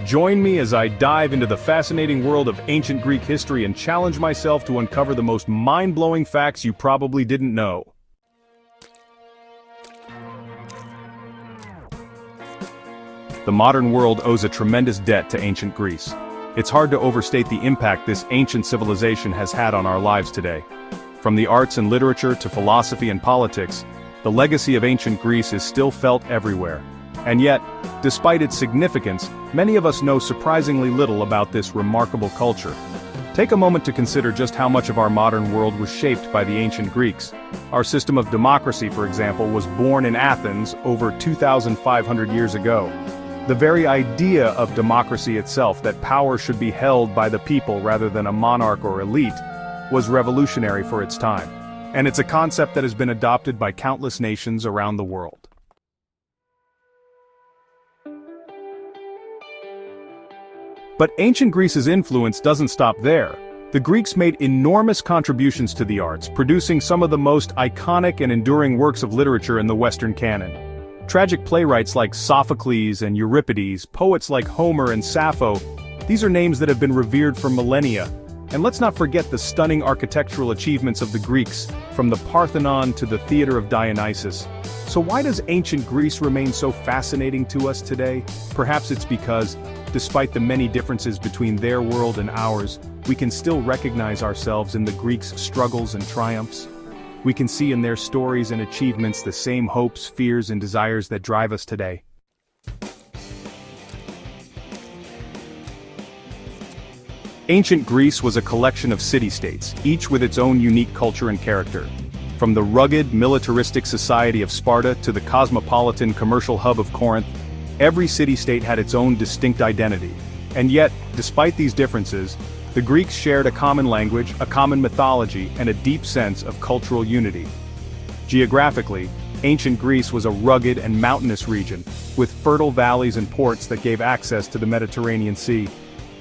Join me as I dive into the fascinating world of ancient Greek history and challenge myself to uncover the most mind-blowing facts you probably didn't know. The modern world owes a tremendous debt to ancient Greece. It's hard to overstate the impact this ancient civilization has had on our lives today. From the arts and literature to philosophy and politics, the legacy of ancient Greece is still felt everywhere. And yet, despite its significance, many of us know surprisingly little about this remarkable culture. Take a moment to consider just how much of our modern world was shaped by the ancient Greeks. Our system of democracy, for example, was born in Athens over 2,500 years ago. The very idea of democracy itself, that power should be held by the people rather than a monarch or elite, was revolutionary for its time. And it's a concept that has been adopted by countless nations around the world. But ancient Greece's influence doesn't stop there. The Greeks made enormous contributions to the arts, producing some of the most iconic and enduring works of literature in the Western canon. Tragic playwrights like Sophocles and Euripides, poets like Homer and Sappho, these are names that have been revered for millennia. And let's not forget the stunning architectural achievements of the Greeks, from the Parthenon to the Theater of Dionysus. So why does ancient Greece remain so fascinating to us today? Perhaps it's because, despite the many differences between their world and ours, we can still recognize ourselves in the Greeks' struggles and triumphs. We can see in their stories and achievements the same hopes, fears, and desires that drive us today. Ancient Greece was a collection of city-states, each with its own unique culture and character. From the rugged, militaristic society of Sparta to the cosmopolitan commercial hub of Corinth, every city-state had its own distinct identity. And yet, despite these differences, the Greeks shared a common language, a common mythology, and a deep sense of cultural unity. Geographically, ancient Greece was a rugged and mountainous region, with fertile valleys and ports that gave access to the Mediterranean Sea.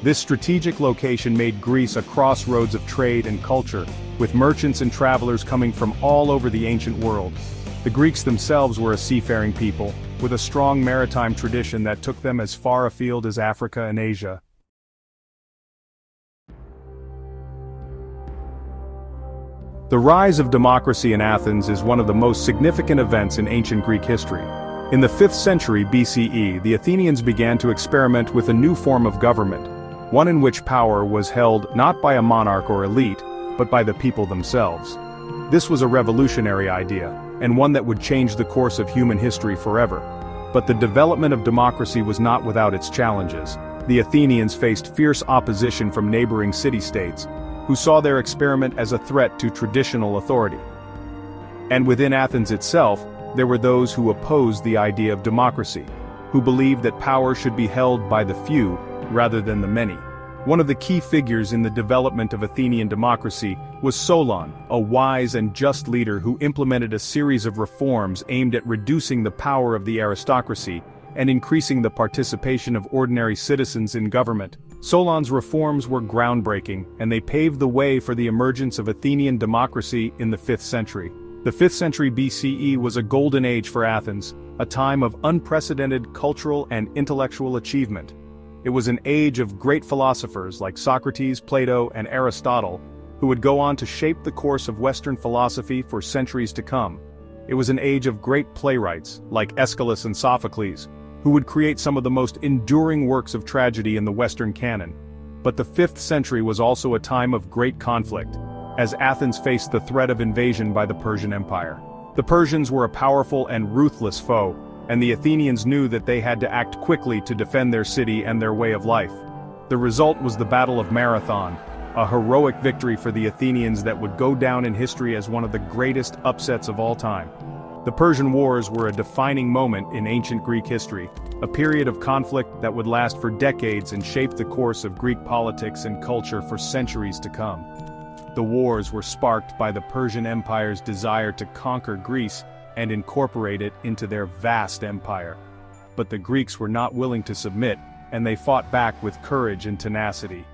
This strategic location made Greece a crossroads of trade and culture, with merchants and travelers coming from all over the ancient world. The Greeks themselves were a seafaring people, with a strong maritime tradition that took them as far afield as Africa and Asia. The rise of democracy in Athens is one of the most significant events in ancient Greek history. In the 5th century BCE, the Athenians began to experiment with a new form of government, one in which power was held not by a monarch or elite, but by the people themselves. This was a revolutionary idea, and one that would change the course of human history forever. But the development of democracy was not without its challenges. The Athenians faced fierce opposition from neighboring city-states, who saw their experiment as a threat to traditional authority. And within Athens itself, there were those who opposed the idea of democracy, who believed that power should be held by the few rather than the many. One of the key figures in the development of Athenian democracy was Solon, a wise and just leader who implemented a series of reforms aimed at reducing the power of the aristocracy and increasing the participation of ordinary citizens in government. Solon's reforms were groundbreaking, and they paved the way for the emergence of Athenian democracy in the 5th century. The 5th century BCE was a golden age for Athens, a time of unprecedented cultural and intellectual achievement. It was an age of great philosophers like Socrates, Plato, and Aristotle, who would go on to shape the course of Western philosophy for centuries to come. It was an age of great playwrights like Aeschylus and Sophocles, who would create some of the most enduring works of tragedy in the Western canon. But the 5th century was also a time of great conflict, as Athens faced the threat of invasion by the Persian Empire. The Persians were a powerful and ruthless foe, and the Athenians knew that they had to act quickly to defend their city and their way of life. The result was the Battle of Marathon, a heroic victory for the Athenians that would go down in history as one of the greatest upsets of all time. The Persian Wars were a defining moment in ancient Greek history, a period of conflict that would last for decades and shape the course of Greek politics and culture for centuries to come. The wars were sparked by the Persian Empire's desire to conquer Greece and incorporate it into their vast empire. But the Greeks were not willing to submit, and they fought back with courage and tenacity.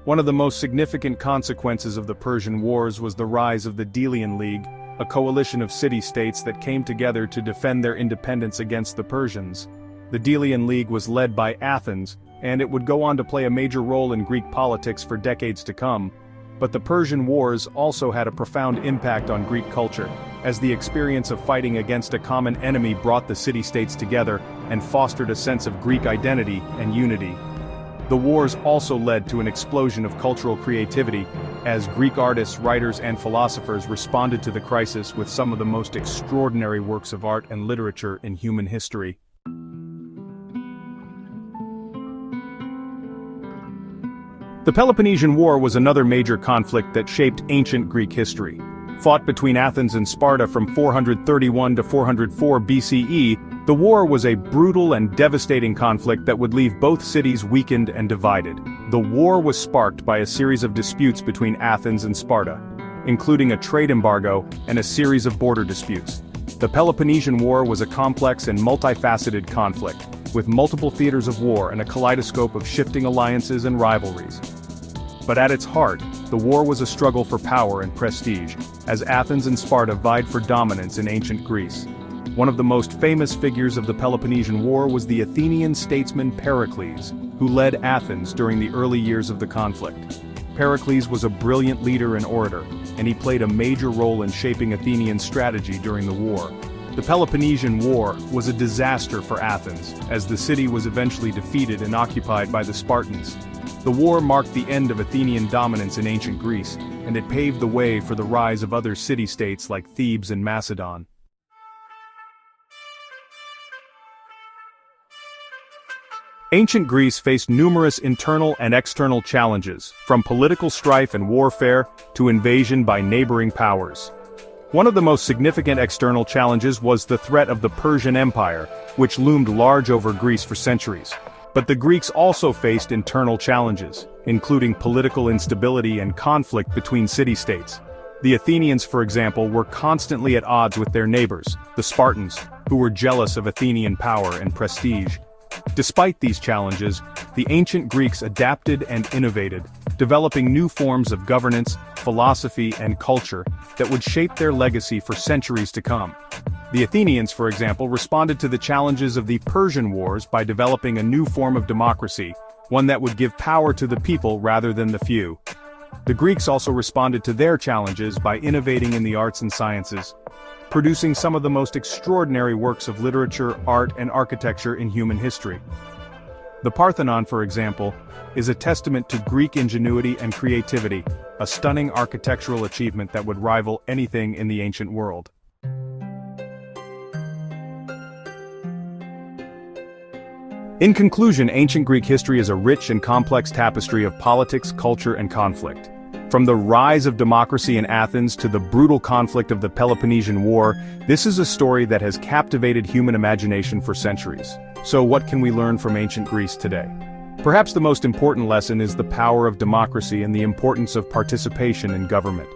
One of the most significant consequences of the Persian Wars was the rise of the Delian League, a coalition of city-states that came together to defend their independence against the Persians. The Delian League was led by Athens, and it would go on to play a major role in Greek politics for decades to come. But the Persian Wars also had a profound impact on Greek culture, as the experience of fighting against a common enemy brought the city-states together and fostered a sense of Greek identity and unity. The wars also led to an explosion of cultural creativity, as Greek artists, writers, and philosophers responded to the crisis with some of the most extraordinary works of art and literature in human history. The Peloponnesian War was another major conflict that shaped ancient Greek history. Fought between Athens and Sparta from 431 to 404 BCE, the war was a brutal and devastating conflict that would leave both cities weakened and divided. The war was sparked by a series of disputes between Athens and Sparta, including a trade embargo and a series of border disputes. The Peloponnesian War was a complex and multifaceted conflict, with multiple theaters of war and a kaleidoscope of shifting alliances and rivalries. But at its heart, the war was a struggle for power and prestige, as Athens and Sparta vied for dominance in ancient Greece. One of the most famous figures of the Peloponnesian War was the Athenian statesman Pericles, who led Athens during the early years of the conflict. Pericles was a brilliant leader and orator, and he played a major role in shaping Athenian strategy during the war. The Peloponnesian War was a disaster for Athens, as the city was eventually defeated and occupied by the Spartans. The war marked the end of Athenian dominance in ancient Greece, and it paved the way for the rise of other city-states like Thebes and Macedon. Ancient Greece faced numerous internal and external challenges, from political strife and warfare to invasion by neighboring powers. One of the most significant external challenges was the threat of the Persian Empire, which loomed large over Greece for centuries. But the Greeks also faced internal challenges, including political instability and conflict between city-states. The Athenians, for example, were constantly at odds with their neighbors, the Spartans, who were jealous of Athenian power and prestige. Despite these challenges, the ancient Greeks adapted and innovated, developing new forms of governance, philosophy, and culture that would shape their legacy for centuries to come. The Athenians, for example, responded to the challenges of the Persian Wars by developing a new form of democracy, one that would give power to the people rather than the few. The Greeks also responded to their challenges by innovating in the arts and sciences, producing some of the most extraordinary works of literature, art, and architecture in human history. The Parthenon, for example, is a testament to Greek ingenuity and creativity, a stunning architectural achievement that would rival anything in the ancient world. In conclusion, ancient Greek history is a rich and complex tapestry of politics, culture, and conflict. From the rise of democracy in Athens to the brutal conflict of the Peloponnesian War, this is a story that has captivated human imagination for centuries. So what can we learn from ancient Greece today? Perhaps the most important lesson is the power of democracy and the importance of participation in government.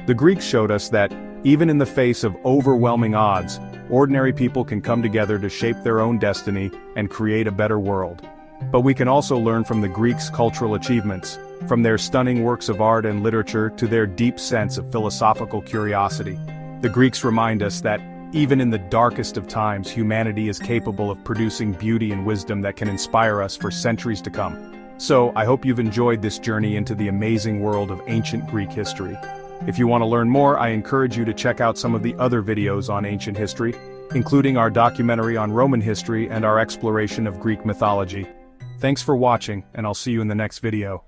The Greeks showed us that, even in the face of overwhelming odds, ordinary people can come together to shape their own destiny and create a better world. But we can also learn from the Greeks' cultural achievements, from their stunning works of art and literature to their deep sense of philosophical curiosity. The Greeks remind us that, even in the darkest of times, humanity is capable of producing beauty and wisdom that can inspire us for centuries to come. So, I hope you've enjoyed this journey into the amazing world of ancient Greek history. If you want to learn more, I encourage you to check out some of the other videos on ancient history, including our documentary on Roman history and our exploration of Greek mythology. Thanks for watching, and I'll see you in the next video.